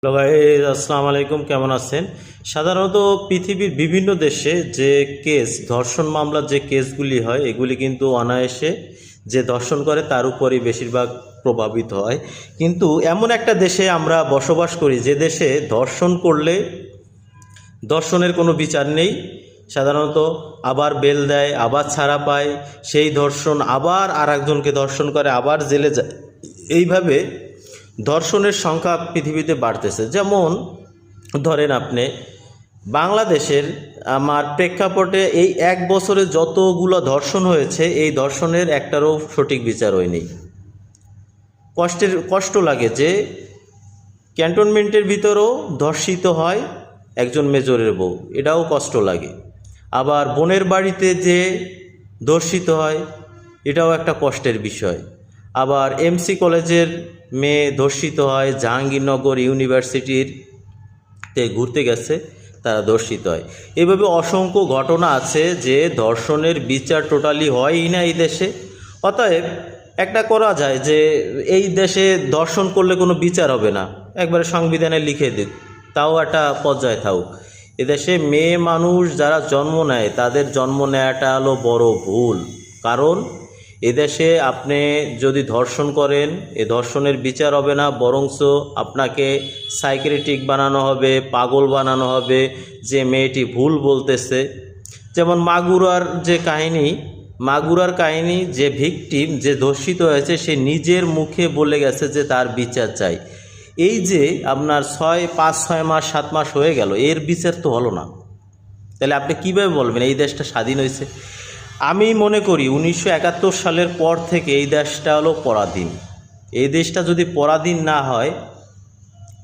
Hello guys, আসসালামু আলাইকুম। কেমন আছেন? সাধারণত পৃথিবীর বিভিন্ন দেশে যে ধর্ষণ মামলার যে কেসগুলি হয়, এগুলি কিন্তু অনায়াসে যে ধর্ষণ করে তার উপরই বেশিরভাগ প্রভাবিত হয়। কিন্তু এমন একটা দেশে আমরা বসবাস করি যে দেশে ধর্ষণ করলে ধর্ষণের কোনো বিচার নেই। সাধারণত আবার বেল দেয়, আবার ছাড়া পায়, সেই ধর্ষণ আবার আর একজনকে ধর্ষণ করে, আবার জেলে যায়। এইভাবে ধর্ষণের সংখ্যা পৃথিবীতে বাড়তেছে। যেমন ধরেন আপনি বাংলাদেশের আমার প্রেক্ষাপটে এই এক বছরে যতগুলো ধর্ষণ হয়েছে, এই ধর্ষণের একটারও সঠিক বিচার হয়নি। কষ্ট লাগে যে ক্যান্টনমেন্টের ভিতরেও ধর্ষিত হয় একজন মেজরের বউ, এটাও কষ্ট লাগে। আবার বোনের বাড়িতে যে ধর্ষিত হয়, এটাও একটা কষ্টের বিষয়। আবার এমসি কলেজের মেয়ে ধর্ষিত হয়, জাহাঙ্গীরনগর ইউনিভার্সিটিতে ঘুরতে গেছে, তারা ধর্ষিত হয়। এভাবে অসংখ্য ঘটনা আছে যে ধর্ষণের বিচার টোটালি হয়ই না এই দেশে। অতএব একটা করা যায় যে এই দেশে ধর্ষণ করলে কোনো বিচার হবে না, একবারে সংবিধানে লিখে দিক, তাও একটা পর্যায়ে থাকুক। এদেশে মেয়ে মানুষ যারা জন্ম নেয়, তাদের জন্ম নেওয়াটা হলো বড় ভুল। কারণ এদেশে আপনি যদি ধর্ষণ করেন, এ ধর্ষণের বিচার হবে না, বরঞ্চ আপনাকে সাইকিয়াট্রিক বানানো হবে, পাগল বানানো হবে যে মেয়েটি ভুল বলতেছে। যেমন মাগুরার কাহিনী, যে ভিকটিম, যে ধর্ষিত হয়েছে, সে নিজের মুখে বলে গেছে যে তার বিচার চাই। এই যে আপনার 5-6 মাস 7 মাস হয়ে গেল, এর বিচার তো হলো না, তাহলে আপনি কীভাবে বলবেন এই দেশটা স্বাধীন হয়েছে? আমি মনে করি 1971 সালের পর থেকে এই দেশটা হলো পরাধীন। এই দেশটা যদি পরাধীন না হয়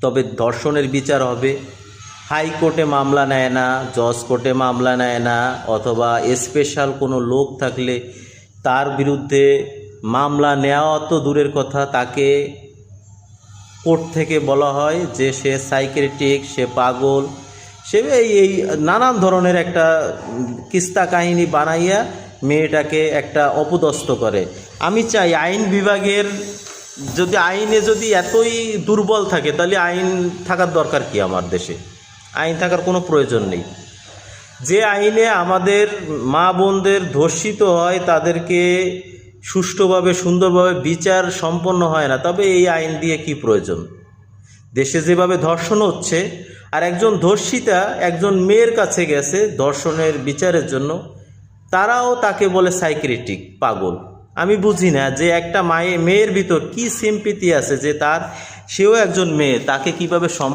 তবে ধর্ষণের বিচার হবে। হাইকোর্টে মামলা নেয় না, জজ কোর্টে মামলা নেয় না, অথবা স্পেশাল কোনো লোক থাকলে তার বিরুদ্ধে মামলা নেওয়া তো দূরের কথা, তাকে কোর্ট থেকে বলা হয় যে সে সাইকিয়াট্রিক, সে পাগল, সে এই নানান ধরনের একটা কিস্তা কাহিনী বানাইয়া মেয়েটাকে একটা অপদস্থ করে। আমি চাই আইন বিভাগের আইনে যদি এতই দুর্বল থাকে, তাহলে আইন থাকার দরকার কি? আমার দেশে আইন থাকার কোনো প্রয়োজন নেই। যে আইনে আমাদের মা বোনদের ধর্ষিত হয় তাদেরকে সুষ্ঠুভাবে সুন্দরভাবে বিচার সম্পন্ন হয় না, তবে এই আইন দিয়ে কি প্রয়োজন? দেশে যেভাবে ধর্ষণ হচ্ছে, আর একজন ধর্ষিতা একজন মেয়ের কাছে গেছে ধর্ষণের বিচারের জন্য, তারাও তাকে বলে সাইকিয়াট্রিক, পাগল। আমি বুঝি না যে একটা মেয়ের ভিতর কি সিম্পিতি আছে যে সেও একজন মেয়ে, তাকে কিভাবে